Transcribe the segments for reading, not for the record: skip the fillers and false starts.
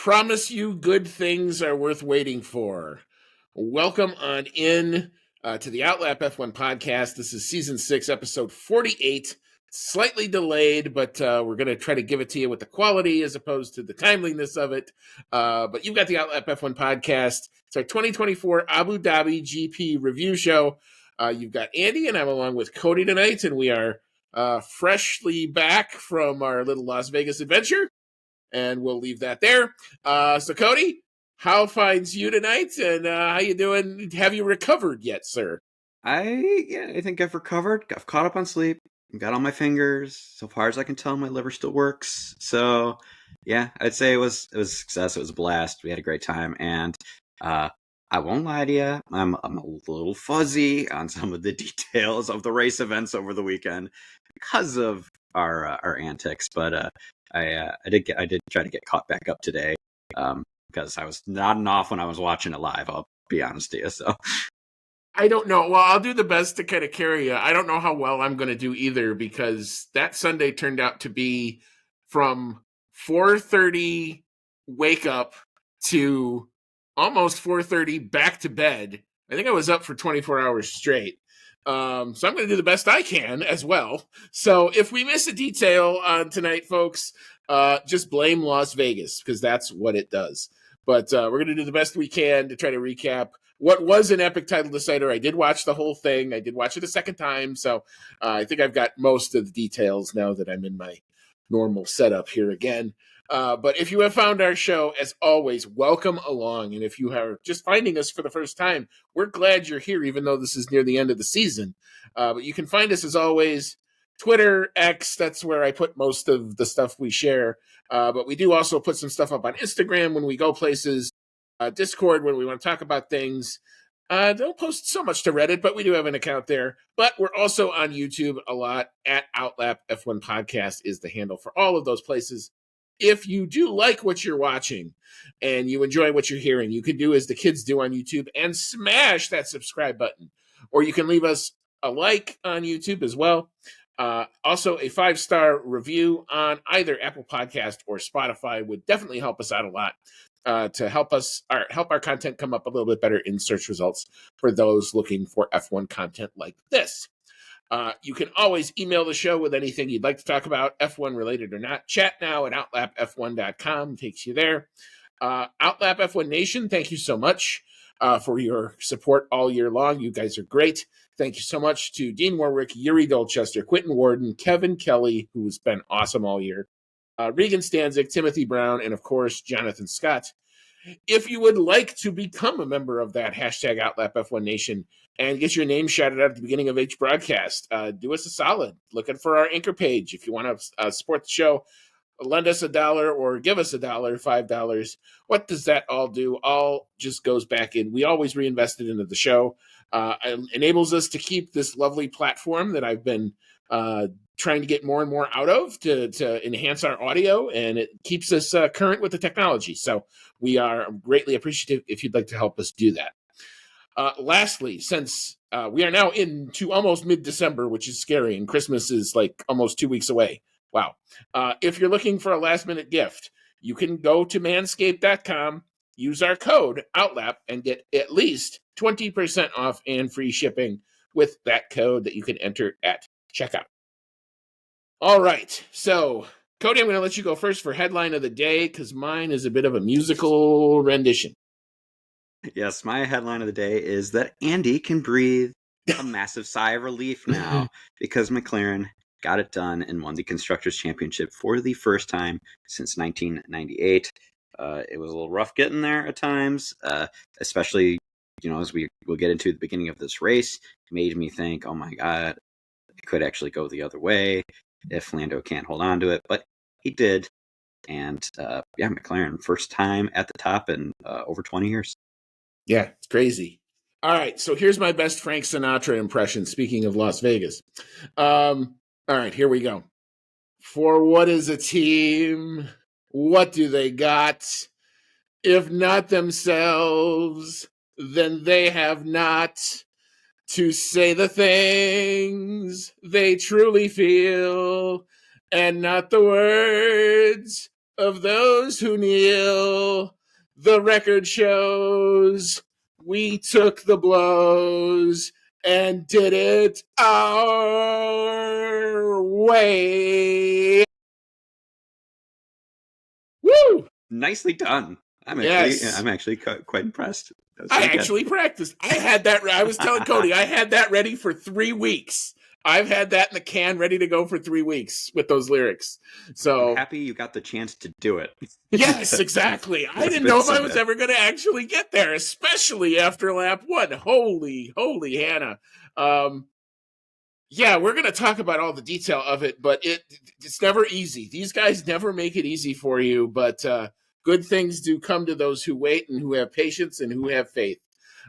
promise you good things are worth waiting for. Welcome on in to the Outlap F1 podcast. This is season 6, episode 48. Slightly delayed, but we're going to try to give it to you with the quality as opposed to the timeliness of it. But you've got the Outlap F1 podcast. It's our 2024 Abu Dhabi GP review show. You've got Andy and I'm along with Cody tonight, and we are freshly back from our little Las Vegas adventure. And we'll leave that there. So, Cody, how finds you tonight? And how you doing? Have you recovered yet, sir? I think I've recovered. I've caught up on sleep. Got all my fingers. So far as I can tell, my liver still works. So, yeah, I'd say it was a success. It was a blast. We had a great time. And I won't lie to you, I'm a little fuzzy on some of the details of the race events over the weekend because of our antics. But I did try to get caught back up today because I was nodding off when I was watching it live. I'll be honest to you. So I don't know. Well, I'll do the best to kind of carry you. I don't know how well I'm going to do either because that Sunday turned out to be from 4:30 wake up to almost 4:30 back to bed. I think I was up for 24 hours straight. So I'm going to do the best I can as well. So if we miss a detail on tonight, folks, just blame Las Vegas because that's what it does. But we're going to do the best we can to try to recap what was an epic title decider. I did watch the whole thing. I did watch it a second time. So I think I've got most of the details now that I'm in my normal setup here again. But if you have found our show, as always, welcome along. And if you are just finding us for the first time, we're glad you're here, even though this is near the end of the season. But you can find us, as always, Twitter, X, that's where I put most of the stuff we share. But we do also put some stuff up on Instagram when we go places, Discord when we want to talk about things. Don't post so much to Reddit, but we do have an account there. But we're also on YouTube a lot. At Outlap F1 Podcast is the handle for all of those places. If you do like what you're watching and you enjoy what you're hearing, you can do as the kids do on YouTube and smash that subscribe button. Or you can leave us a like on YouTube as well. Also, a 5-star review on either Apple Podcast or Spotify would definitely help us out a lot. To help our content come up a little bit better in search results for those looking for F1 content like this. You can always email the show with anything you'd like to talk about, F1 related or not. Chat now at outlapf1.com takes you there. Outlap F1 Nation, thank you so much for your support all year long. You guys are great. Thank you so much to Dean Warwick, Yuri Dolchester, Quentin Warden, Kevin Kelly, who's been awesome all year, Regan Stanzik, Timothy Brown, and of course, Jonathan Scott. If you would like to become a member of that hashtag Outlap F1 Nation and get your name shouted out at the beginning of each broadcast, do us a solid. Looking for our anchor page. If you want to support the show, lend us $1 or give us $1, $5. What does that all do? All just goes back in. We always reinvest it into the show. It enables us to keep this lovely platform that I've been trying to get more and more out of to enhance our audio, and it keeps us current with the technology. So we are greatly appreciative if you'd like to help us do that. Lastly, since we are now into almost mid-December, which is scary, and Christmas is like almost 2 weeks away. Wow. If you're looking for a last-minute gift, you can go to manscaped.com, use our code OUTLAP, and get at least 20% off and free shipping with that code that you can enter at checkout. All right. So, Cody, I'm going to let you go first for headline of the day because mine is a bit of a musical rendition. yes, my headline of the day is that Andy can breathe a massive sigh of relief now because McLaren got it done and won the Constructors' Championship for the first time since 1998. It was a little rough getting there at times, especially, as we will get into the beginning of this race. It made me think, oh my God, it could actually go the other way if Lando can't hold on to it. But he did. And McLaren, first time at the top in over 20 years. Yeah, it's crazy. All right, so here's my best Frank Sinatra impression, speaking of Las Vegas. All right, here we go. For what is a team? What do they got? If not themselves, then they have not to say the things they truly feel and not the words of those who kneel. The record shows we took the blows and did it our way. Woo! Nicely done. I'm actually quite impressed. I actually practiced. I had that. I was telling Cody, I had that ready for 3 weeks. I've had that in the can ready to go for 3 weeks with those lyrics. So I'm happy you got the chance to do it. Yes, exactly. I didn't know if I was ever going to actually get there, especially after lap 1. Holy Hannah. Yeah, we're going to talk about all the detail of it, but it's never easy. These guys never make it easy for you, but good things do come to those who wait and who have patience and who have faith.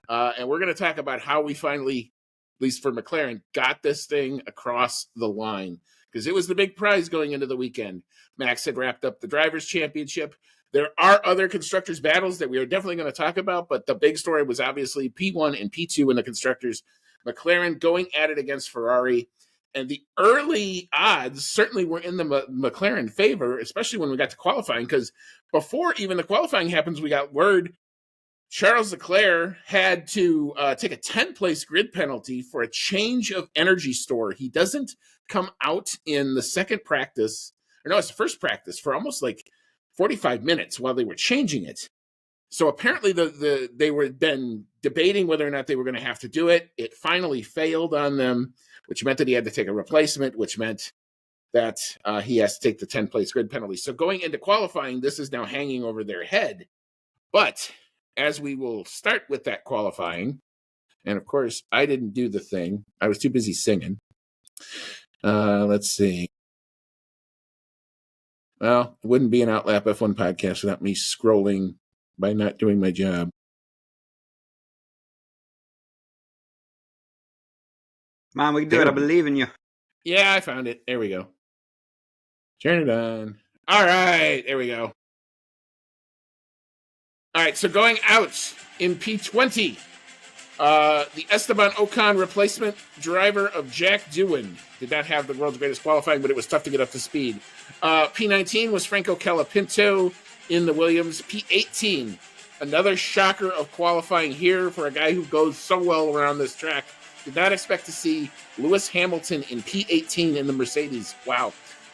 And we're going to talk about how we finally, at least for McLaren, got this thing across the line, because it was the big prize going into the weekend. Max had wrapped up the Drivers' Championship. There are other constructors' battles that we are definitely going to talk about, but the big story was obviously P1 and P2 in the constructors. McLaren going at it against Ferrari. And the early odds certainly were in the McLaren favor, especially when we got to qualifying, because before even the qualifying happens, we got word Charles Leclerc had to take a 10-place grid penalty for a change of energy store. He doesn't come out in the second practice, or no, it's the first practice, for almost like 45 minutes while they were changing it. So apparently they were then debating whether or not they were going to have to do it. It finally failed on them, which meant that he had to take a replacement, which meant that he has to take the 10-place grid penalty. So going into qualifying, this is now hanging over their head. But as we will start with that qualifying, and of course, I didn't do the thing. I was too busy singing. Let's see. Well, it wouldn't be an Outlap F1 podcast without me scrolling by not doing my job. Mom, we can do it. I believe in you. Yeah, I found it. There we go. Turn it on. All right, there we go. All right, so going out in P20, the Esteban Ocon replacement driver of Jack Doohan did not have the world's greatest qualifying, but it was tough to get up to speed. P19 was Franco Colapinto in the Williams. P18, another shocker of qualifying here for a guy who goes so well around this track. Did not expect to see Lewis Hamilton in P18 in the Mercedes. Wow.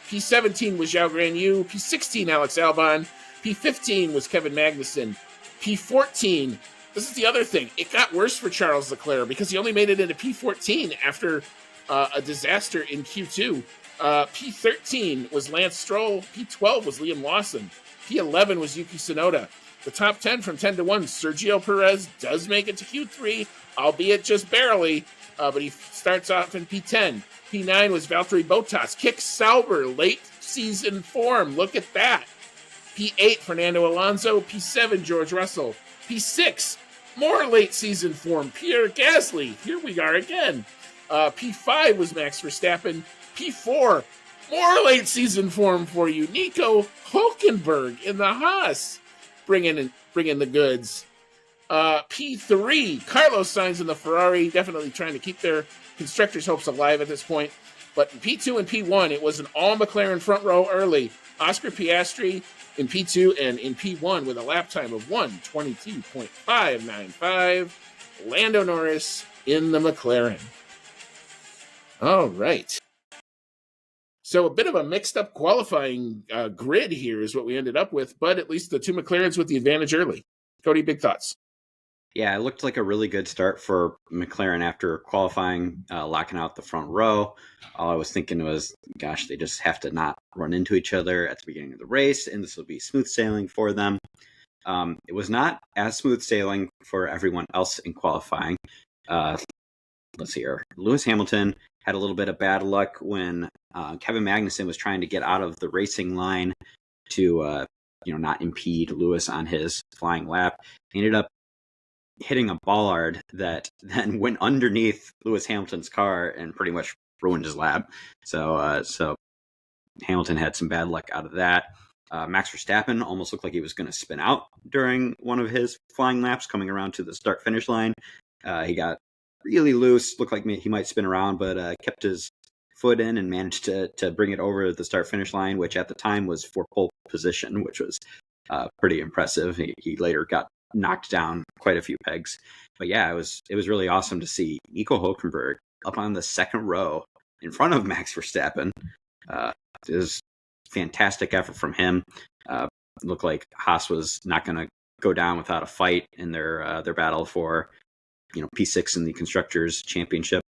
P17 was Zhao Guanyu. P16, Alex Albon. P15 was Kevin Magnussen. P14, this is the other thing. It got worse for Charles Leclerc because he only made it into P14 after a disaster in Q2. P13 was Lance Stroll. P12 was Liam Lawson. P11 was Yuki Tsunoda. The top 10 from 10 to 1, Sergio Perez does make it to Q3, albeit just barely, but he starts off in P10. P9 was Valtteri Bottas. Kick Sauber, late season form. Look at that. P8, Fernando Alonso. P7, George Russell. P6, more late season form, Pierre Gasly. Here we are again. P5 was Max Verstappen. P4, more late season form for you, Nico Hulkenberg in the Haas. Bring in the goods. P3, Carlos Sainz in the Ferrari, definitely trying to keep their constructors' hopes alive at this point. But in P2 and P1, it was an all McLaren front row early. Oscar Piastri in P2 and in P1 with a lap time of 1:22.595. Lando Norris in the McLaren. All right. So a bit of a mixed up qualifying grid here is what we ended up with, but at least the two McLarens with the advantage early. Cody, big thoughts? Yeah, it looked like a really good start for McLaren after qualifying, locking out the front row. All I was thinking was, gosh, they just have to not run into each other at the beginning of the race, and this will be smooth sailing for them. It was not as smooth sailing for everyone else in qualifying. Let's see here. Lewis Hamilton had a little bit of bad luck when Kevin Magnussen was trying to get out of the racing line to not impede Lewis on his flying lap. He ended up hitting a bollard that then went underneath Lewis Hamilton's car and pretty much ruined his lap. So Hamilton had some bad luck out of that. Max Verstappen almost looked like he was going to spin out during one of his flying laps coming around to the start-finish line. He got really loose, looked like he might spin around, but kept his foot in and managed to bring it over the start finish line, which at the time was for pole position, which was pretty impressive. He later got knocked down quite a few pegs, but yeah, it was really awesome to see Nico Hulkenberg up on the second row in front of Max Verstappen. It was fantastic effort from him. Looked like Haas was not going to go down without a fight in their battle for P6 in the Constructors Championship.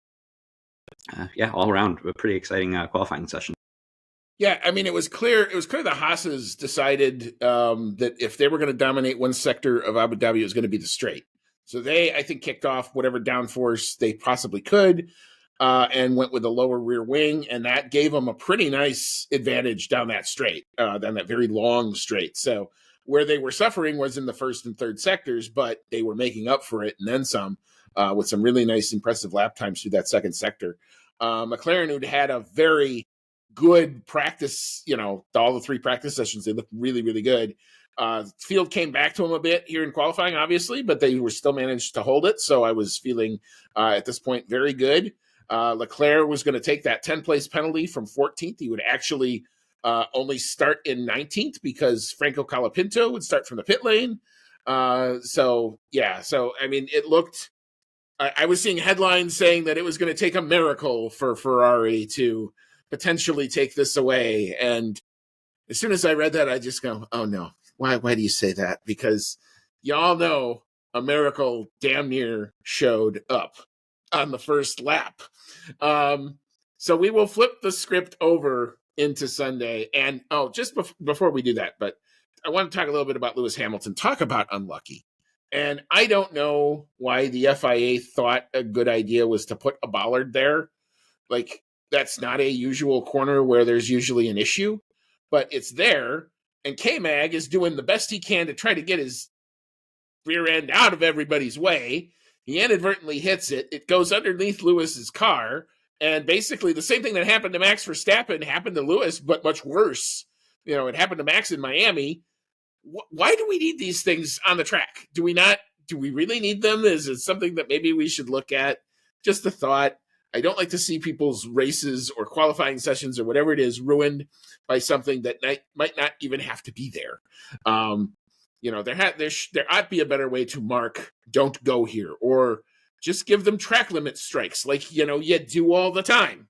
All around a pretty exciting qualifying session. Yeah, I mean, it was clear the Haas's decided that if they were going to dominate one sector of Abu Dhabi, it was going to be the straight. So they, I think, kicked off whatever downforce they possibly could and went with a lower rear wing, and that gave them a pretty nice advantage down that straight, down that very long straight. So where they were suffering was in the first and third sectors, but they were making up for it and then some with some really nice, impressive lap times through that second sector. McLaren, who'd had a very good practice, all the 3 practice sessions, they looked really, really good. Field came back to them a bit here in qualifying, obviously, but they were still managed to hold it. So I was feeling at this point very good. Leclerc was going to take that 10-place penalty from 14th. He would actually only start in 19th because Franco Colapinto would start from the pit lane. So I mean, it looked. I was seeing headlines saying that it was going to take a miracle for Ferrari to potentially take this away. And as soon as I read that, I just go, oh no, why do you say that? Because y'all know a miracle damn near showed up on the first lap. So we will flip the script over into Sunday. And just before we do that, but I want to talk a little bit about Lewis Hamilton. Talk about unlucky. And I don't know why the FIA thought a good idea was to put a bollard there. Like, that's not a usual corner where there's usually an issue, but it's there. And K-Mag is doing the best he can to try to get his rear end out of everybody's way. He inadvertently hits it. It goes underneath Lewis's car. And basically the same thing that happened to Max Verstappen happened to Lewis, but much worse. It happened to Max in Miami. Why do we need these things on the track? Do we really need them? Is it something that maybe we should look at? Just a thought. I don't like to see people's races or qualifying sessions or whatever it is ruined by something that might not even have to be there. There ought to be a better way to mark "don't go here" or just give them track limit strikes like you do all the time.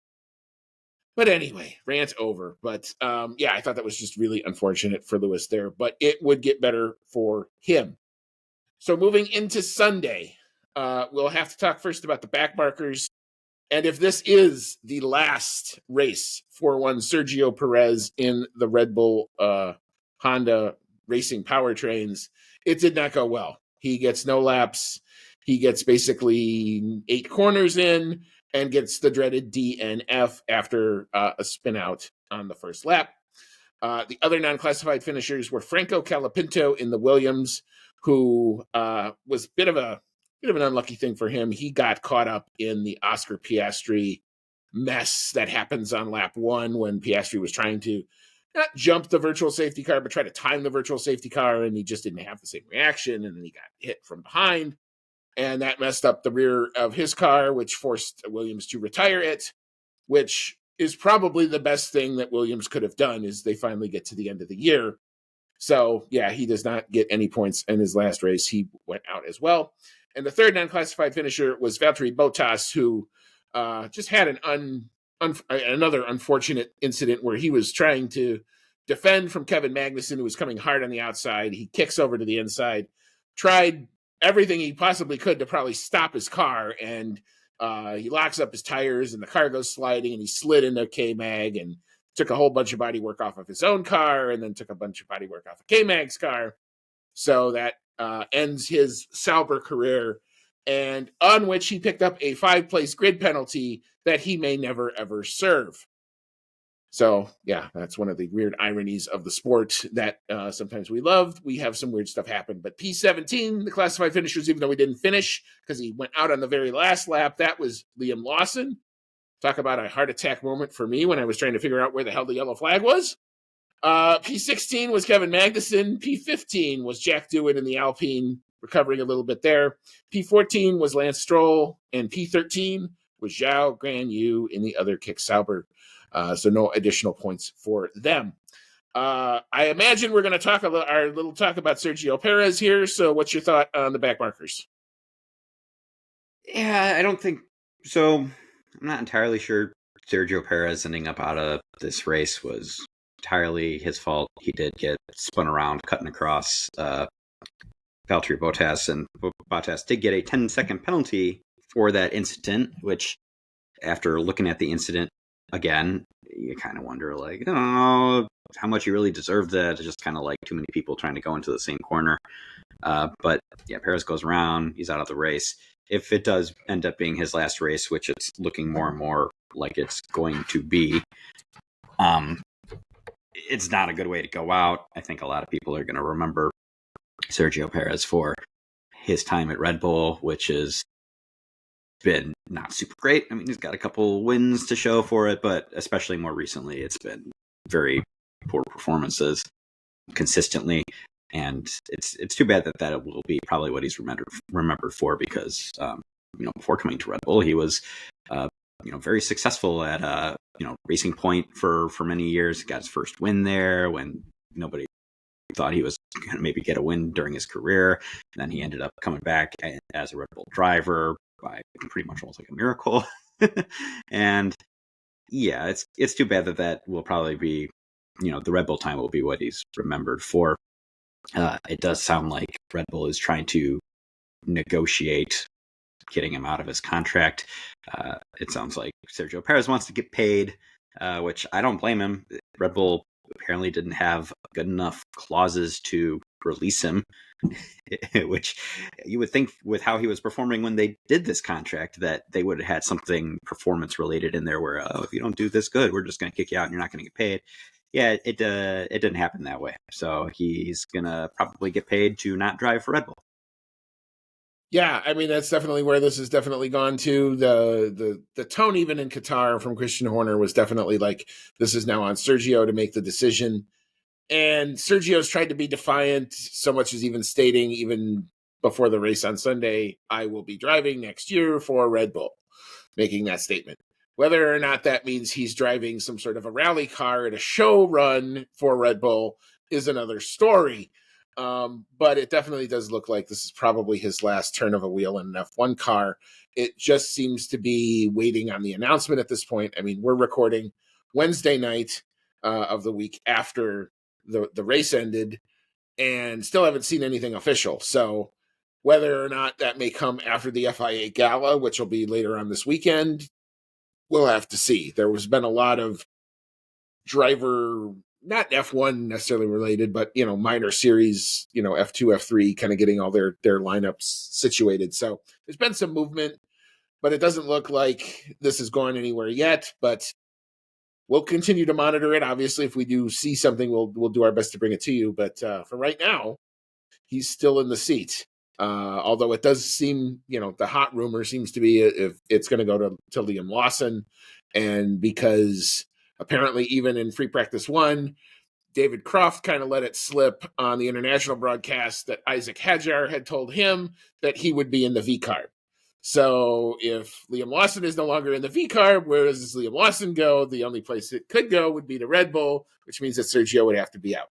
But anyway, rant over. But I thought that was just really unfortunate for Lewis there, but it would get better for him. So moving into Sunday, we'll have to talk first about the back markers. And if this is the last race for one Sergio Perez in the Red Bull Honda racing powertrains, it did not go well. He gets no laps. He gets basically 8 corners in and gets the dreaded DNF after a spin out on the first lap. The other non-classified finishers were Franco Colapinto in the Williams, who was a bit of an unlucky thing for him. He got caught up in the Oscar Piastri mess that happens on lap 1 when Piastri was trying to not jump the virtual safety car, but try to time the virtual safety car, and he just didn't have the same reaction, and then he got hit from behind. And that messed up the rear of his car, which forced Williams to retire it, which is probably the best thing that Williams could have done is they finally get to the end of the year. So, he does not get any points in his last race. He went out as well. And the third non-classified finisher was Valtteri Bottas, who just had another unfortunate incident where he was trying to defend from Kevin Magnussen, who was coming hard on the outside. He kicks over to the inside, tried everything he possibly could to probably stop his car, and he locks up his tires, and the car goes sliding, and he slid into K-Mag and took a whole bunch of body work off of his own car, and then took a bunch of body work off of K-Mag's car. So that ends his Sauber career, and on which he picked up a 5-place grid penalty that he may never, ever serve. So, that's one of the weird ironies of the sport that sometimes we love. We have some weird stuff happen. But P17, the classified finishers, even though we didn't finish because he went out on the very last lap, that was Liam Lawson. Talk about a heart attack moment for me when I was trying to figure out where the hell the yellow flag was. P16 was Kevin Magnussen. P15 was Jack Doohan in the Alpine, recovering a little bit there. P14 was Lance Stroll. And P13 with Zhao, Gran Yu, and the other kick Sauber. So no additional points for them. I imagine we're going to talk our little talk about Sergio Perez here. So what's your thought on the back markers? Yeah, I don't think so. I'm not entirely sure Sergio Perez ending up out of this race was entirely his fault. He did get spun around, cutting across Valtteri Bottas, and Bottas did get a 10-second penalty for that incident, which, after looking at the incident again, you kind of wonder, like, oh, how much he really deserved that. It's just kind of like too many people trying to go into the same corner. But yeah, Perez goes around. He's out of the race. If it does end up being his last race, which it's looking more and more like it's going to be, it's not a good way to go out. I think a lot of people are going to remember Sergio Perez for his time at Red Bull, which has been not super great. I mean, he's got a couple wins to show for it, but especially more recently, it's been very poor performances consistently. And it's too bad that will be probably what he's remembered for, because before coming to Red Bull, he was very successful at Racing Point for many years. He got his first win there when nobody thought he was going to maybe get a win during his career. And then he ended up coming back as a Red Bull driver by pretty much almost like a miracle. And yeah, it's too bad that will probably be, the Red Bull time will be what he's remembered for. It does sound like Red Bull is trying to negotiate getting him out of his contract. It sounds like Sergio Perez wants to get paid, which I don't blame him. Red Bull apparently didn't have good enough clauses to release him, which you would think with how he was performing when they did this contract that they would have had something performance related in there where, if you don't do this good, we're just going to kick you out and you're not going to get paid. Yeah, it didn't happen that way. So he's going to probably get paid to not drive for Red Bull. Yeah, I mean, that's definitely where this has definitely gone to. The tone, even in Qatar from Christian Horner, was definitely like, this is now on Sergio to make the decision. And Sergio's tried to be defiant, so much as even stating, even before the race on Sunday, I will be driving next year for Red Bull, making that statement. Whether or not that means he's driving some sort of a rally car at a show run for Red Bull is another story. But it definitely does look like this is probably his last turn of a wheel in an F1 car. It just seems to be waiting on the announcement at this point. I mean, we're recording Wednesday night of the week after the race ended and still haven't seen anything official. So whether or not that may come after the FIA gala, which will be later on this weekend, we'll have to see. There has been a lot of driver, not F1 necessarily related, but minor series, F2, F3, kind of getting all their lineups situated. So there's been some movement, but it doesn't look like this is going anywhere yet. But we'll continue to monitor it. Obviously, if we do see something, we'll do our best to bring it to you. But for right now, he's still in the seat. Although it does seem, the hot rumor seems to be if it's going to go to Liam Lawson, and because apparently even in Free Practice 1, David Croft kind of let it slip on the international broadcast that Isaac Hadjar had told him that he would be in the V car. So if Liam Lawson is no longer in the V car, where does Liam Lawson go? The only place it could go would be to Red Bull, which means that Sergio would have to be out.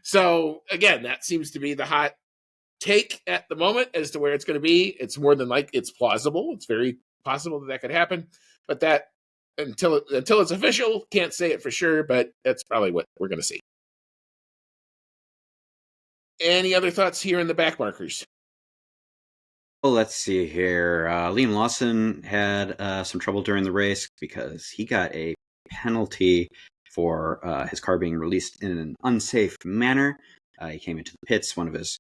So again, that seems to be the hot take at the moment as to where it's going to be. It's more than it's plausible. It's very possible that could happen, but that until it's official, can't say it for sure, but that's probably what we're going to see. Any other thoughts here in the back markers? Well, let's see here. Liam Lawson had some trouble during the race because he got a penalty for his car being released in an unsafe manner. He came into the pits. One of his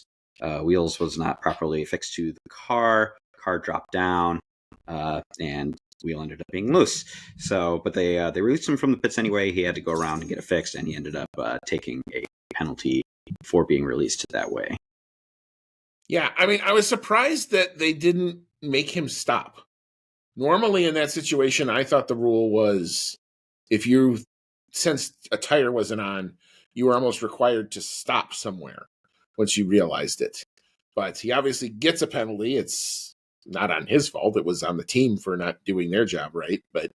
wheels was not properly fixed to the car. Car dropped down, and wheel ended up being loose. So, but they released him from the pits anyway. He had to go around and get it fixed, and he ended up taking a penalty for being released that way. Yeah, I mean, I was surprised that they didn't make him stop. Normally in that situation, I thought the rule was if you sensed a tire wasn't on, you were almost required to stop somewhere once you realized it. But he obviously gets a penalty. It's not on his fault. It was on the team for not doing their job right. But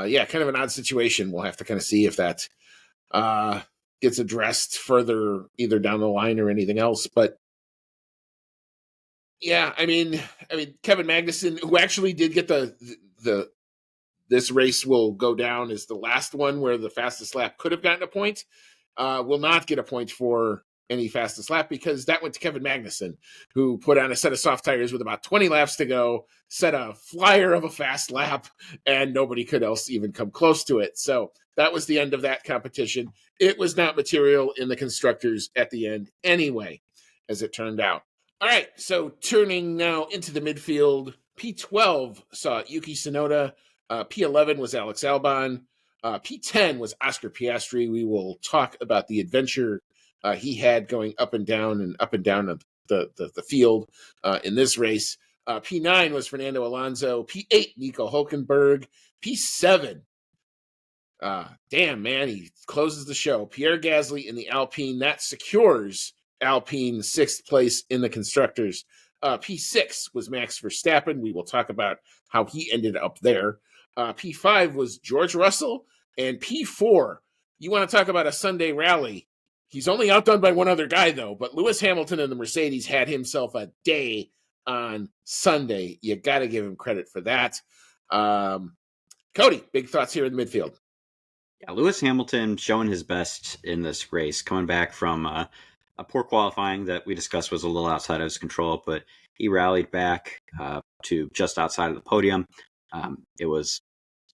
yeah, kind of an odd situation. We'll have to kind of see if that gets addressed further, either down the line or anything else. But yeah, I mean, Kevin Magnussen, who actually did get the this race will go down as the last one where the fastest lap could have gotten a point, will not get a point for any fastest lap because that went to Kevin Magnussen, who put on a set of soft tires with about 20 laps to go, set a flyer of a fast lap, and nobody could else even come close to it. So that was the end of that competition. It was not material in the constructors at the end anyway, as it turned out. All right, so turning now into the midfield, P12 saw Yuki Tsunoda. P11 was Alex Albon. P10 was Oscar Piastri. We will talk about the adventure he had going up and down the field in this race. P9 was Fernando Alonso. P8, Nico Hulkenberg. P7, damn, man, he closes the show. Pierre Gasly in the Alpine. That secures Alpine 6th place in the Constructors. P6 was Max Verstappen. We will talk about how he ended up there. P5 was George Russell. And P4, you want to talk about a Sunday rally. He's only outdone by one other guy, though. But Lewis Hamilton and the Mercedes had himself a day on Sunday. You got to give him credit for that. Cody, big thoughts here in the midfield. Yeah, Lewis Hamilton showing his best in this race, coming back from a poor qualifying that we discussed was a little outside of his control, but he rallied back to just outside of the podium. It was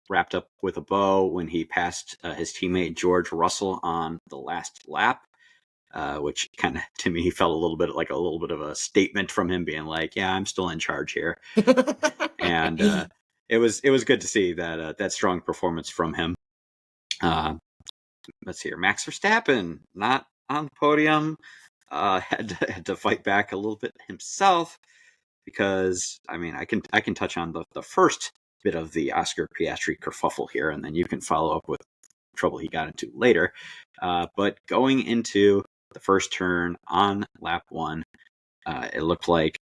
wrapped up with a bow when he passed his teammate George Russell on the last lap, which kind of, to me, felt a little bit of a statement from him being like, yeah, I'm still in charge here. And it was good to see that strong performance from him. Let's see here. Max Verstappen, not on the podium, had to fight back a little bit himself because, I mean, I can touch on the first bit of the Oscar Piastri kerfuffle here, and then you can follow up with trouble he got into later. But going into the first turn on lap 1, it looked like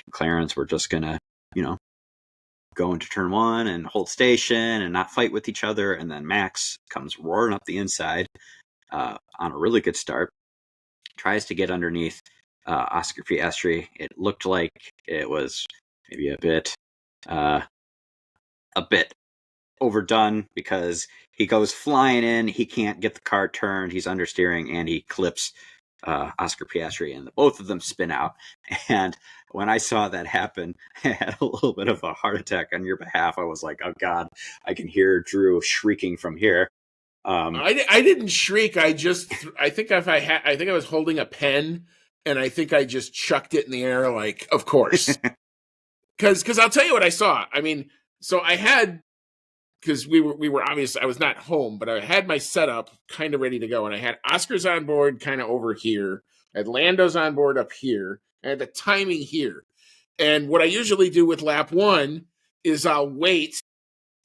McLarens were just gonna, go into turn 1 and hold station and not fight with each other, and then Max comes roaring up the inside on a really good start, tries to get underneath Oscar Piastri. It looked like it was maybe a bit overdone because he goes flying in, he can't get the car turned, he's understeering, and he clips Oscar Piastri, and both of them spin out. And when I saw that happen, I had a little bit of a heart attack on your behalf. I was like, oh God, I can hear Drew shrieking from here. I didn't shriek. I think I was holding a pen, and I think I just chucked it in the air, like, of course. Because I'll tell you what I saw. I mean, so I had, because we were obviously, I was not home, but I had my setup kind of ready to go, and I had Oscar's on board kind of over here, I had Lando's on board up here, and I had the timing here. And what I usually do with lap 1 is I'll wait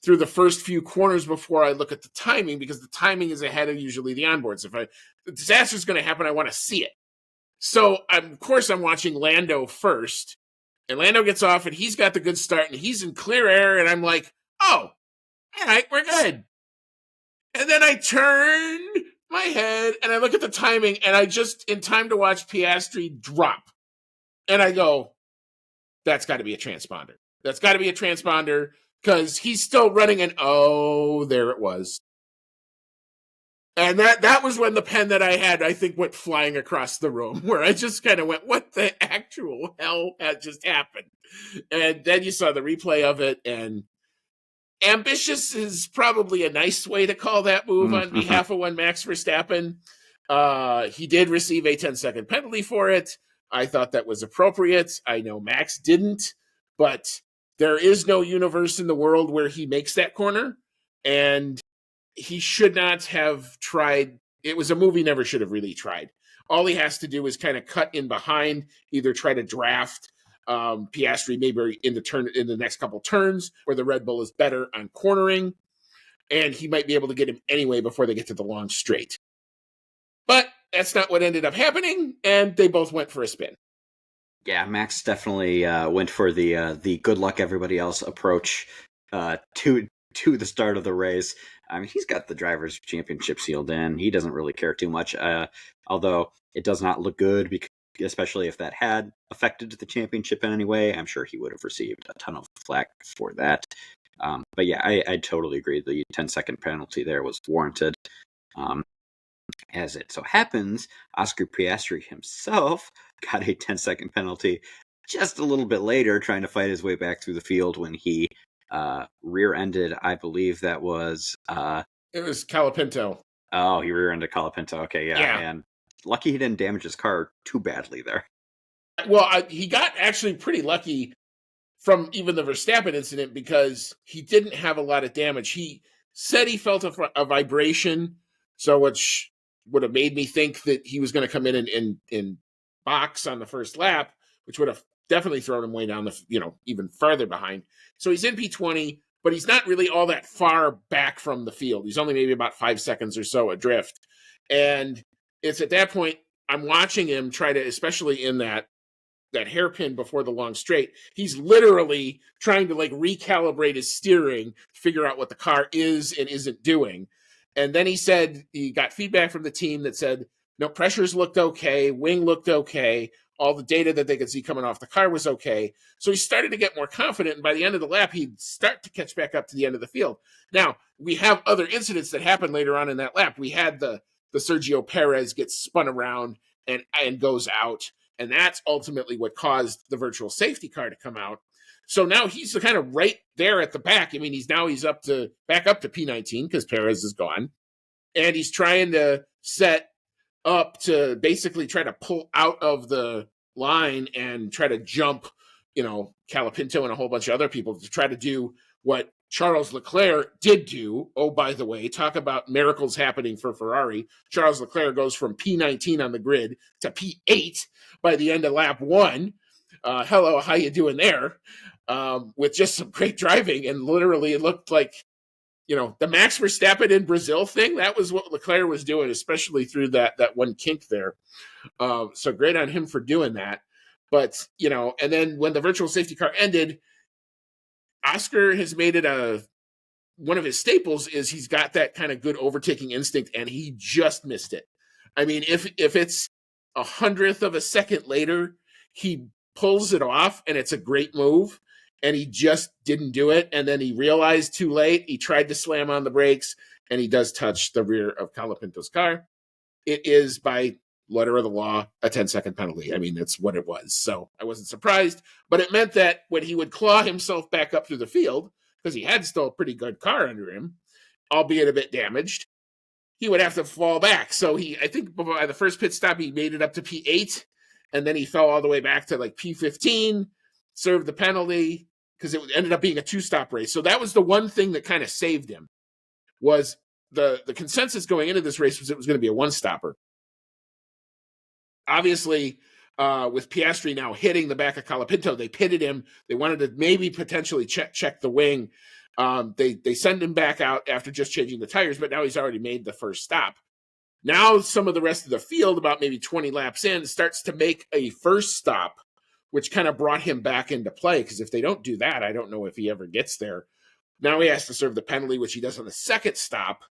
through the first few corners before I look at the timing, because the timing is ahead of usually the onboards. If the disaster is going to happen, I want to see it. So of course I'm watching Lando first, and Lando gets off, and he's got the good start, and he's in clear air, and I'm like, oh, all right, we're good. And then I turn my head, and I look at the timing, and I just, in time to watch Piastri drop. And I go, that's got to be a transponder. That's got to be a transponder, because he's still running, and oh, there it was. And that was when the pen that I had, I think, went flying across the room, where I just kind of went, what the actual hell had just happened? And then you saw the replay of it, and ambitious is probably a nice way to call that move on behalf of one Max Verstappen. He did receive a 10-second penalty for it. I thought that was appropriate. I know Max didn't, but there is no universe in the world where he makes that corner, and he should not have tried. It was a move he never should have really tried. All he has to do is kind of cut in behind, either try to draft Piastri maybe in the next couple turns where the Red Bull is better on cornering, and he might be able to get him anyway before they get to the long straight. But that's not what ended up happening, and they both went for a spin. Yeah, Max definitely went for the good luck everybody else approach to the start of the race. I mean, he's got the drivers' championship sealed in. He doesn't really care too much, although it does not look good, because, especially if that had affected the championship in any way. I'm sure he would have received a ton of flack for that. But yeah, I totally agree. The 10-second penalty there was warranted. Um, as it so happens, Oscar Piastri himself got a 10-second penalty just a little bit later, trying to fight his way back through the field when he rear-ended, I believe that was... It was Calapinto. Oh, he rear-ended Colapinto. Okay, yeah. Yeah. And lucky he didn't damage his car too badly there. Well, he got actually pretty lucky from even the Verstappen incident because he didn't have a lot of damage. He said he felt a vibration, so which would have made me think that he was going to come in box on the first lap, which would have definitely thrown him way down even farther behind. So he's in P20, but he's not really all that far back from the field. He's only maybe about 5 seconds or so adrift. And it's at that point I'm watching him try to, especially in that hairpin before the long straight, he's literally trying to like recalibrate his steering, figure out what the car is and isn't doing. And then he said he got feedback from the team that said, no, pressures looked okay, wing looked okay, all the data that they could see coming off the car was okay. So he started to get more confident, and by the end of the lap, he'd start to catch back up to the end of the field. Now, we have other incidents that happened later on in that lap. We had the Sergio Perez gets spun around and goes out. And that's ultimately what caused the virtual safety car to come out. So now he's kind of right there at the back. I mean, he's back up to P19 because Perez is gone. And he's trying to set up to basically try to pull out of the line and try to jump, Calapinto and a whole bunch of other people to try to do what Charles Leclerc did do. Oh, by the way, talk about miracles happening for Ferrari. Charles Leclerc goes from P19 on the grid to P8 by the end of lap 1. Hello, how you doing there? With just some great driving, and literally it looked like, the Max Verstappen in Brazil thing. That was what Leclerc was doing, especially through that one kink there. So great on him for doing that. But, and then when the virtual safety car ended, Oscar has made it one of his staples is he's got that kind of good overtaking instinct, and he just missed it. I mean, if it's 100th of a second later, he pulls it off, and it's a great move, and he just didn't do it, and then he realized too late. He tried to slam on the brakes, and he does touch the rear of Calapinto's car. It is, by letter of the law, a 10-second penalty. I mean, that's what it was. So I wasn't surprised, but it meant that when he would claw himself back up through the field, because he had still a pretty good car under him, albeit a bit damaged, he would have to fall back. So I think by the first pit stop, he made it up to P8, and then he fell all the way back to like P15, served the penalty, because it ended up being a 2-stop race. So that was the one thing that kind of saved him, was the consensus going into this race was it was going to be a 1-stopper. Obviously, with Piastri now hitting the back of Colapinto, they pitted him. They wanted to maybe potentially check the wing. They send him back out after just changing the tires, but now he's already made the first stop. Now some of the rest of the field, about maybe 20 laps in, starts to make a first stop, which kind of brought him back into play, because if they don't do that, I don't know if he ever gets there. Now he has to serve the penalty, which he does on the second stop,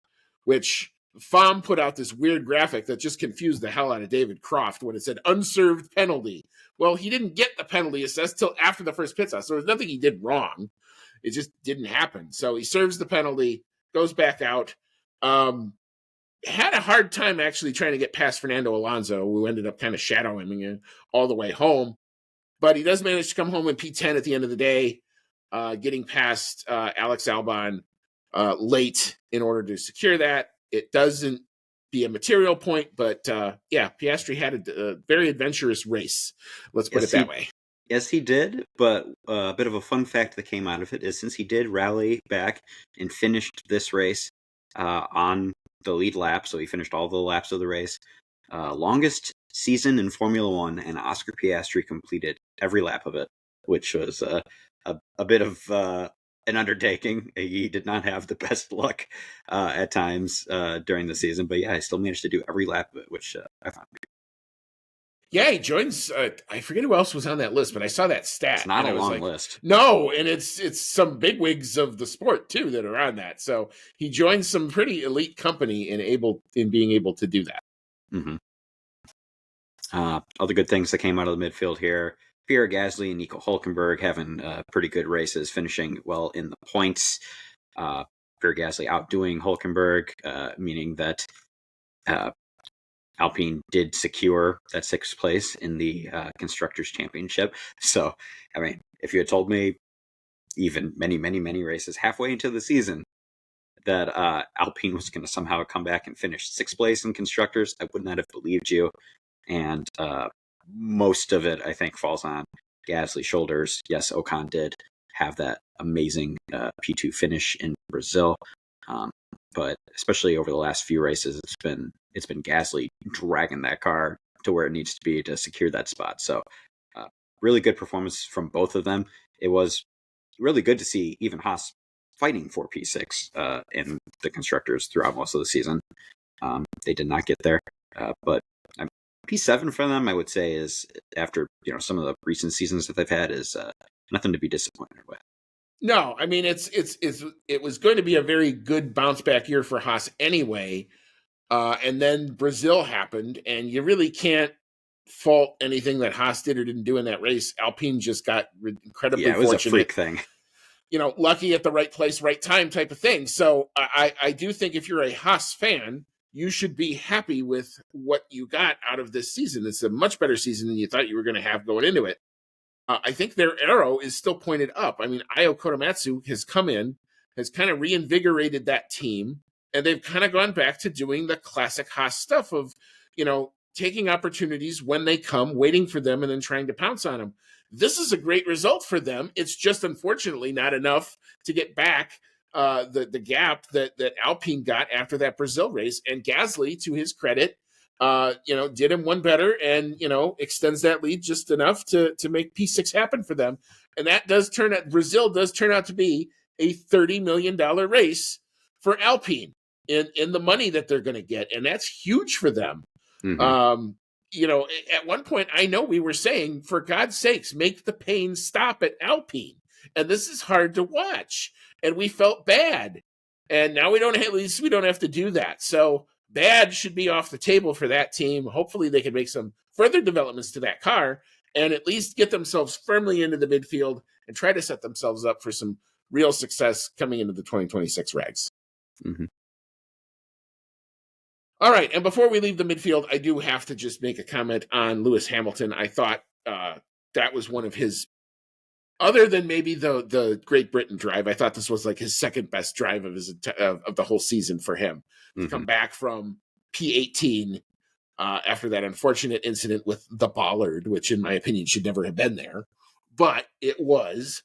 which FOM put out this weird graphic that just confused the hell out of David Croft when it said unserved penalty. Well, he didn't get the penalty assessed till after the first pit stop, so there's nothing he did wrong. It just didn't happen. So he serves the penalty, goes back out. Had a hard time actually trying to get past Fernando Alonso, who ended up kind of shadowing him all the way home. But he does manage to come home in P10 at the end of the day, getting past Alex Albon late in order to secure that. It doesn't be a material point, but Piastri had a very adventurous race. Let's put it that way. Yes, he did, but a bit of a fun fact that came out of it is since he did rally back and finished this race on the lead lap, so he finished all the laps of the race, longest season in Formula One, and Oscar Piastri completed every lap of it, which was a bit of an undertaking. He did not have the best luck at times during the season, but yeah, I still managed to do every lap of it, which I found. Yeah, he joins. I forget who else was on that list, but I saw that stat. It's not and a I was long like, list. no, and it's some bigwigs of the sport too that are on that. So he joins some pretty elite company in being able to do that. Mm-hmm. Other good things that came out of the midfield here: Pierre Gasly and Nico Hulkenberg having pretty good races, finishing well in the points. Pierre Gasly outdoing Hulkenberg, meaning that Alpine did secure that sixth place in the Constructors' Championship. So, I mean, if you had told me even many races halfway into the season that Alpine was going to somehow come back and finish sixth place in Constructors, I would not have believed you. And most of it, I think, falls on Gasly's shoulders. Yes, Ocon did have that amazing P2 finish in Brazil. But especially over the last few races, it's been Gasly dragging that car to where it needs to be to secure that spot. So, really good performance from both of them. It was really good to see even Haas fighting for P6 in the constructors throughout most of the season. They did not get there, but P7 for them, I would say, is after some of the recent seasons that they've had, is nothing to be disappointed with. No, I mean it was going to be a very good bounce back year for Haas anyway, and then Brazil happened, and you really can't fault anything that Haas did or didn't do in that race. Alpine just got incredibly it was fortunate. A freak thing. Lucky at the right place, right time type of thing. So I do think if you're a Haas fan, you should be happy with what you got out of this season. It's a much better season than you thought you were going to have going into it. I think their arrow is still pointed up. I mean, Io Korematsu has come in, has kind of reinvigorated that team, and they've kind of gone back to doing the classic Haas stuff of, taking opportunities when they come, waiting for them, and then trying to pounce on them. This is a great result for them. It's just unfortunately not enough to get back the gap that Alpine got after that Brazil race. And Gasly, to his credit, did him one better and, extends that lead just enough to make P6 happen for them. And that Brazil does turn out to be a $30 million race for Alpine in the money that they're going to get. And that's huge for them. Mm-hmm. At one point, I know we were saying, for God's sakes, make the pain stop at Alpine. And this is hard to watch. And we felt bad. And now at least we don't have to do that. So bad should be off the table for that team. Hopefully they can make some further developments to that car and at least get themselves firmly into the midfield and try to set themselves up for some real success coming into the 2026 regs. Mm-hmm. All right, and before we leave the midfield, I do have to just make a comment on Lewis Hamilton. I thought that was one of his, other than maybe the Great Britain drive, I thought this was like his second best drive of the whole season for him. Mm-hmm. To come back from P18 after that unfortunate incident with the bollard, which in my opinion should never have been there, but it was.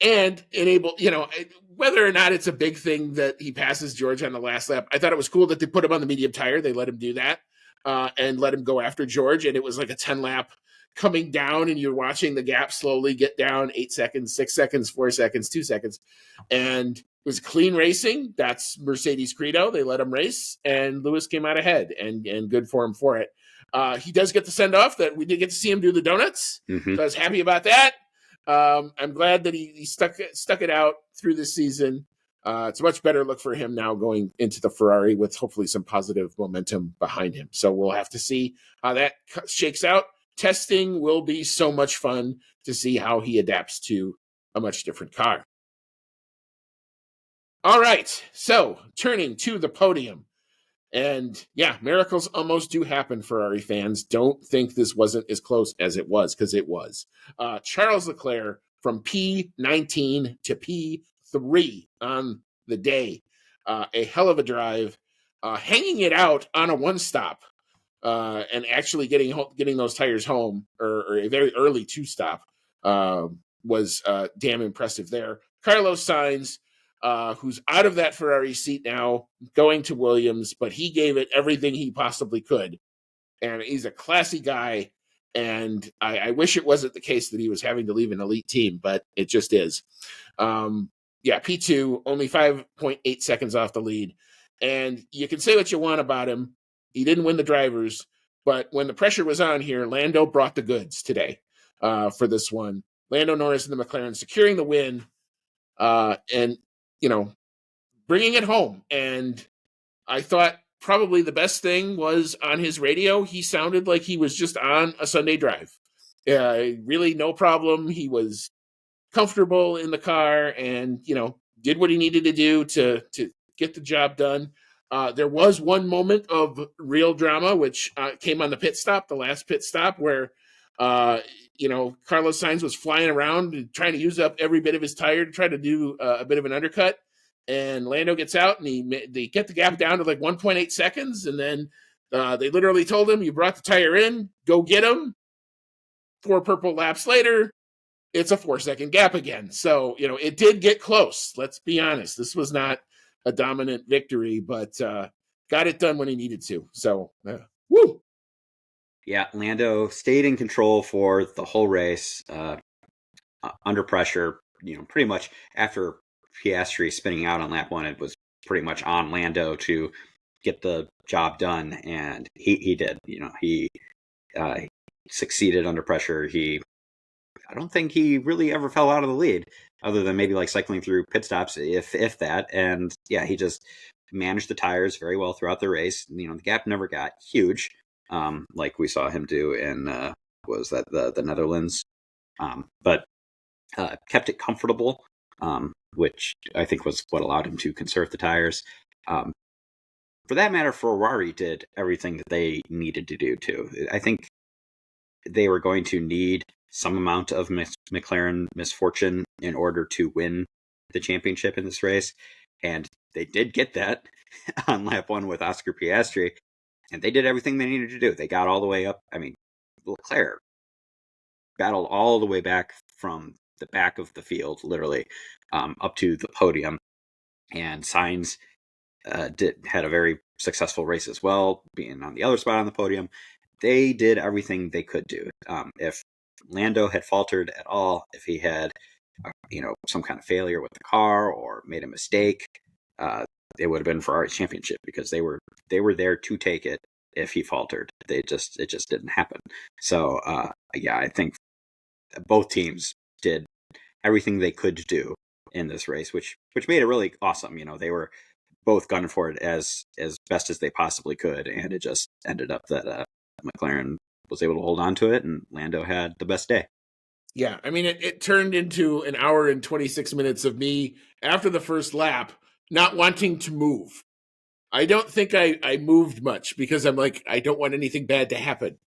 And enable, whether or not it's a big thing that he passes George on the last lap, I thought it was cool that they put him on the medium tire. They let him do that and let him go after George. And it was like a 10 lap coming down, and you're watching the gap slowly get down 8 seconds, 6 seconds, 4 seconds, 2 seconds. And it was clean racing. That's Mercedes' credo. They let him race, and Lewis came out ahead, and good for him for it. He does get the send off that we did get to see him do the donuts. Mm-hmm. So I was happy about that. I'm glad that he stuck it out through this season. It's a much better look for him now going into the Ferrari with hopefully some positive momentum behind him. So we'll have to see how that shakes out. Testing will be so much fun to see how he adapts to a much different car. All right, so turning to the podium. And yeah, miracles almost do happen, Ferrari fans. Don't think this wasn't as close as it was, because it was. Charles Leclerc from P19 to P3 on the day. A hell of a drive. Hanging it out on a one-stop and actually getting those tires home, or a very early two-stop, was damn impressive there. Carlos Sainz, who's out of that Ferrari seat now, going to Williams, but he gave it everything he possibly could. And he's a classy guy. And I wish it wasn't the case that he was having to leave an elite team, but it just is. P2, only 5.8 seconds off the lead. And you can say what you want about him. He didn't win the drivers, But when the pressure was on here, Lando brought the goods today for this one. Lando Norris and the McLaren securing the win and, bringing it home. And I thought probably the best thing was on his radio, he sounded like he was just on a Sunday drive. Really no problem. He was comfortable in the car and, did what he needed to do to get the job done. There was one moment of real drama, which came on the last pit stop, where, Carlos Sainz was flying around trying to use up every bit of his tire to try to do a bit of an undercut. And Lando gets out and they get the gap down to like 1.8 seconds. And then they literally told him, you brought the tire in, go get him. 4 purple laps later, it's a 4-second gap again. So, it did get close. Let's be honest. This was not a dominant victory, but got it done when he needed to. So, woo! Yeah, Lando stayed in control for the whole race, under pressure. Pretty much after Piastri spinning out on lap 1, it was pretty much on Lando to get the job done, and he did. He succeeded under pressure. I don't think he really ever fell out of the lead, other than maybe like cycling through pit stops, if that. And yeah, he just managed the tires very well throughout the race. The gap never got huge, like we saw him do in was that the Netherlands, but kept it comfortable, which I think was what allowed him to conserve the tires. For that matter, Ferrari did everything that they needed to do too. I think they were going to need some amount of McLaren misfortune in order to win the championship in this race. And they did get that on lap 1 with Oscar Piastri. And they did everything they needed to do. They got all the way up. I mean, Leclerc battled all the way back from the back of the field, literally, up to the podium. And Sainz had a very successful race as well, being on the other spot on the podium. They did everything they could do. If Lando had faltered at all, if he had, some kind of failure with the car or made a mistake, it would have been Ferrari's championship, because they were there to take it. If he faltered, it just didn't happen. So yeah, I think both teams did everything they could do in this race, which made it really awesome. They were both gunning for it as best as they possibly could, and it just ended up that McLaren was able to hold on to it, and Lando had the best day. Yeah, I mean, it turned into an hour and 26 minutes of me after the first lap not wanting to move. I don't think I moved much, because I'm like, I don't want anything bad to happen.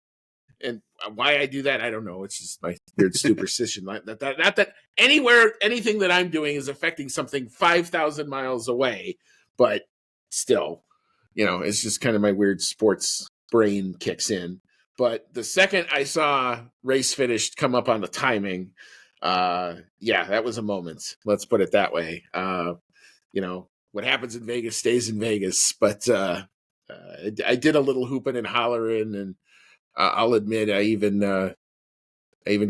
And why I do that, I don't know. It's just my weird superstition. Not that anything that I'm doing is affecting something 5,000 miles away, but still, it's just kind of my weird sports brain kicks in. But the second I saw race finished come up on the timing, yeah, that was a moment. Let's put it that way. What happens in Vegas stays in Vegas. But I did a little hooping and hollering, and I'll admit I even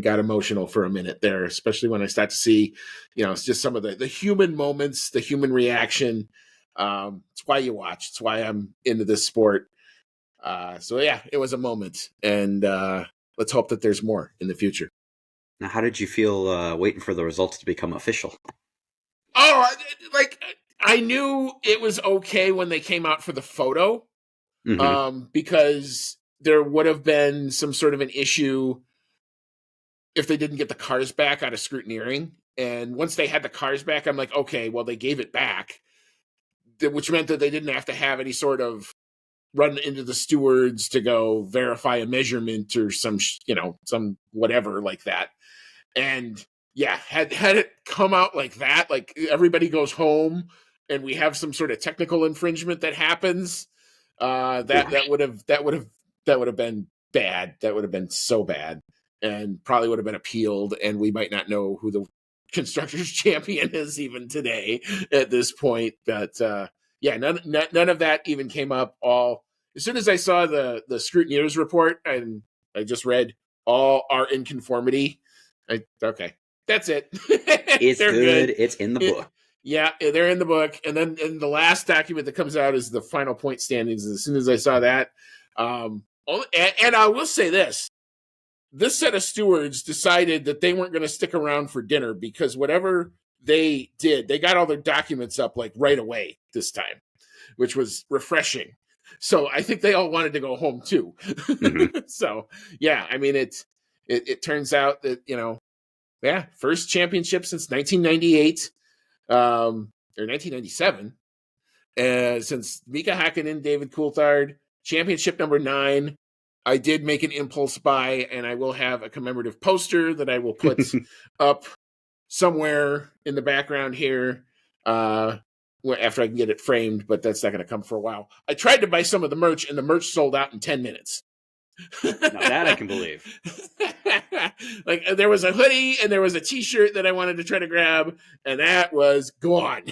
got emotional for a minute there, especially when I start to see, it's just some of the human moments, the human reaction. It's why you watch. It's why I'm into this sport. So yeah, it was a moment, and let's hope that there's more in the future. Now, how did you feel waiting for the results to become official? Oh, I knew it was okay when they came out for the photo, because there would have been some sort of an issue if they didn't get the cars back out of scrutineering. And once they had the cars back, I'm like, okay, well, they gave it back, which meant that they didn't have to have any sort of run into the stewards to go verify a measurement or some whatever like that. And yeah, had it come out like that, like everybody goes home and we have some sort of technical infringement that happens, that would have been bad. That would have been so bad, and probably would have been appealed, and we might not know who the constructors champion is even today at this point. But yeah, none of that even came up. As soon as I saw the scrutineers report, and I just read all are in conformity. Okay, that's it. It's good. It's in the book. Yeah, they're in the book. And then in the last document that comes out is the final point standings. As soon as I saw that, And I will say this. This set of stewards decided that they weren't going to stick around for dinner because whatever they did, they got all their documents up like right away this time, which was refreshing. So I think they all wanted to go home too. Mm-hmm. So yeah, I mean it turns out that, first championship since 1998, or 1997, since Mika Hakkinen, David Coulthard, championship number 9. I did make an impulse buy, and I will have a commemorative poster that I will put up somewhere in the background here after I can get it framed, but that's not going to come for a while. I tried to buy some of the merch, and the merch sold out in 10 minutes. Now that I can believe. Like, there was a hoodie and there was a t-shirt that I wanted to try to grab, and that was gone.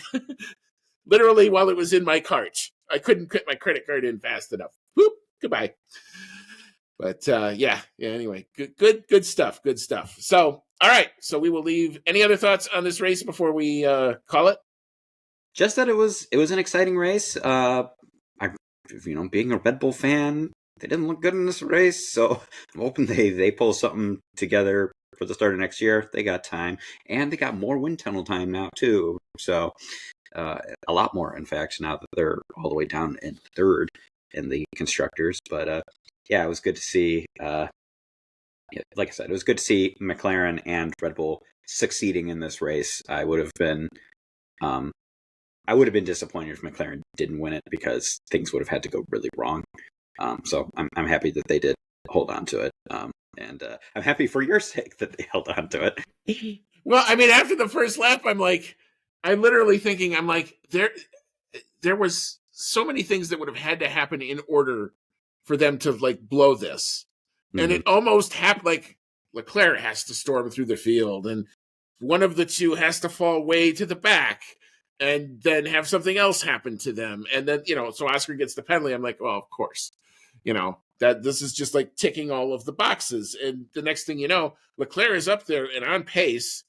Literally while it was in my cart. I couldn't put my credit card in fast enough. Whoop, goodbye. But anyway, good stuff. So, all right. So we will leave. Any other thoughts on this race before we call it? Just that it was an exciting race. Being a Red Bull fan, they didn't look good in this race, so I'm hoping they pull something together for the start of next year. They got time, and they got more wind tunnel time now too. So a lot more, in fact, now that they're all the way down in third in the constructors. But it was good to see. Like I said, it was good to see McLaren and Red Bull succeeding in this race. I would have been disappointed if McLaren didn't win it because things would have had to go really wrong. So I'm happy that they did hold on to it. And I'm happy for your sake that they held on to it. Well, I mean, after the first lap, I'm literally thinking, there was so many things that would have had to happen in order for them to blow this. Mm-hmm. And it almost happened, like Leclerc has to storm through the field and one of the two has to fall way to the back and then have something else happen to them. And then, so Oscar gets the penalty. I'm like, well, of course, that this is just ticking all of the boxes. And the next thing you know, Leclerc is up there and on pace.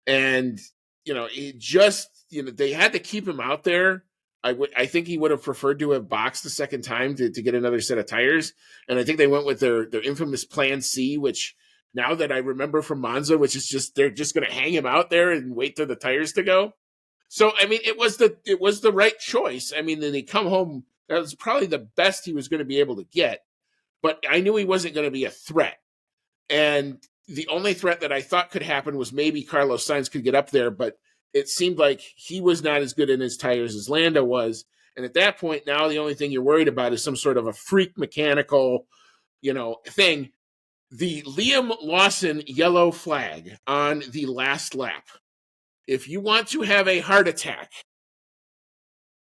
And, it just, they had to keep him out there. I think he would have preferred to have boxed the second time to get another set of tires. And I think they went with their infamous plan C, which now that I remember from Monza, which is just, they're just going to hang him out there and wait for the tires to go. So, I mean, it was the right choice. I mean, then he come home. That was probably the best he was going to be able to get, but I knew he wasn't going to be a threat. And the only threat that I thought could happen was maybe Carlos Sainz could get up there, but it seemed like he was not as good in his tires as Lando was. And at that point, now the only thing you're worried about is some sort of a freak mechanical, thing. The Liam Lawson yellow flag on the last lap. If you want to have a heart attack,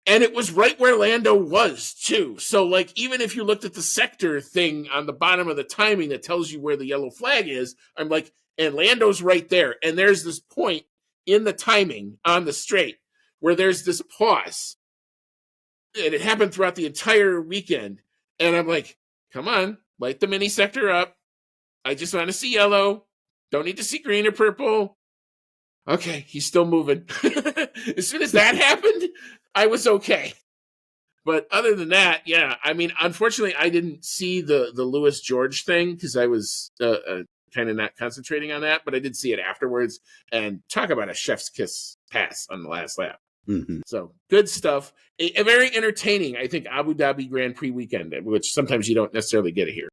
and it was right where Lando was too. So even if you looked at the sector thing on the bottom of the timing that tells you where the yellow flag is, I'm like, and Lando's right there. And there's this point in the timing on the straight where there's this pause. And it happened throughout the entire weekend. And I'm like, come on, light the mini sector up. I just want to see yellow. Don't need to see green or purple. Okay, he's still moving. As soon as that happened, I was okay. But other than that, yeah, I mean, unfortunately, I didn't see the Lewis George thing because I was kind of not concentrating on that, but I did see it afterwards. And talk about a chef's kiss pass on the last lap. Mm-hmm. So good stuff. A very entertaining, I think, Abu Dhabi Grand Prix weekend, which sometimes you don't necessarily get here.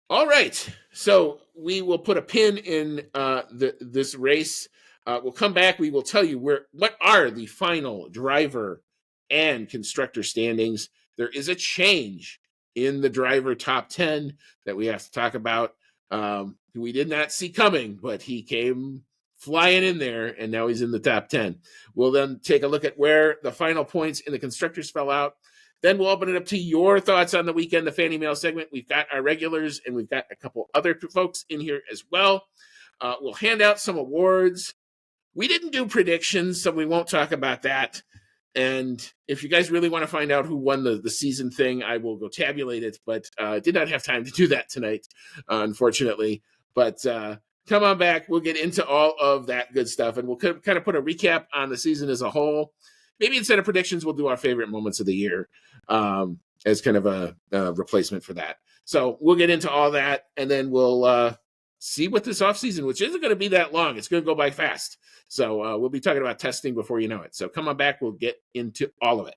All right, so we will put a pin in this race. We'll come back. We will tell you what are the final driver and constructor standings. There is a change in the driver top 10 that we have to talk about. We did not see coming, but he came flying in there, and now he's in the top 10. We'll then take a look at where the final points in the constructors fell out. Then we'll open it up to your thoughts on the weekend, the fan email segment. We've got our regulars, and we've got a couple other folks in here as well. We'll hand out some awards. We didn't do predictions, so we won't talk about that. And if you guys really want to find out who won the season thing, I will go tabulate it, but did not have time to do that tonight, unfortunately. But come on back. We'll get into all of that good stuff, and we'll kind of put a recap on the season as a whole. maybe instead of predictions, we'll do our favorite moments of the year as kind of a replacement for that. So we'll get into all that, and then we'll see what this offseason, which isn't going to be that long. It's going to go by fast. So we'll be talking about testing before you know it. So come on back. We'll get into all of it.